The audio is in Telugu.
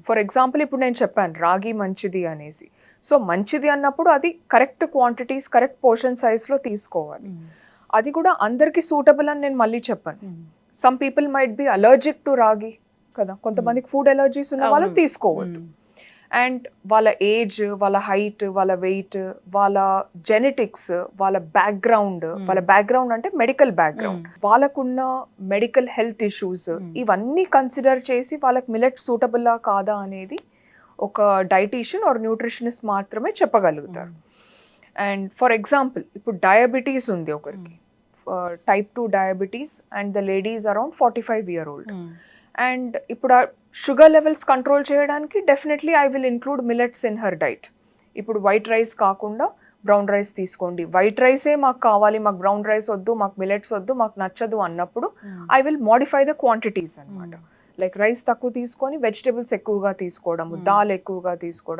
ఫర్ ఎగ్జాంపుల్ ఇప్పుడు నేను చెప్పాను రాగి మంచిది అనేసి. సో మంచిది అన్నప్పుడు అది కరెక్ట్ క్వాంటిటీస్ కరెక్ట్ పోర్షన్ సైజ్లో తీసుకోవాలి. అది కూడా అందరికీ సూటబుల్ అని నేను మళ్ళీ చెప్పాను. Some people might be allergic to రాగి కదా, కొంతమందికి ఫుడ్ ఎలర్జీస్ ఉన్న వాళ్ళు తీసుకోవద్దు. అండ్ వాళ్ళ ఏజ్, వాళ్ళ హైట్, వాళ్ళ వెయిట్, వాళ్ళ జెనెటిక్స్, వాళ్ళ బ్యాక్గ్రౌండ్ అంటే మెడికల్ బ్యాక్గ్రౌండ్, వాళ్ళకున్న మెడికల్ హెల్త్ ఇష్యూస్, ఇవన్నీ కన్సిడర్ చేసి వాళ్ళకి మిల్లెట్ సూటబుల్లా కాదా అనేది ఒక డైటీషియన్ ఆర్ న్యూట్రిషనిస్ట్ మాత్రమే చెప్పగలుగుతారు. అండ్ ఫర్ ఎగ్జాంపుల్ ఇప్పుడు డయాబెటీస్ ఉంది ఒకరికి, type 2 diabetes, and the ladies around 45 year old. And ఇప్పుడు షుగర్ లెవెల్స్ కంట్రోల్ చేయడానికి definitely I will include millets in her diet. ఇప్పుడు వైట్ రైస్ కాకుండా బ్రౌన్ రైస్ తీసుకోండి, వైట్ రైసే మాకు కావాలి, మాకు బ్రౌన్ రైస్ వద్దు, మాకు మిల్లెట్స్ వద్దు, మాకు నచ్చదు అన్నప్పుడు I will modify the quantities అనమాట. లైక్ రైస్ తక్కువ తీసుకొని వెజిటబుల్స్ ఎక్కువగా తీసుకోవడం, దాల్ ఎక్కువగా తీసుకోవడం,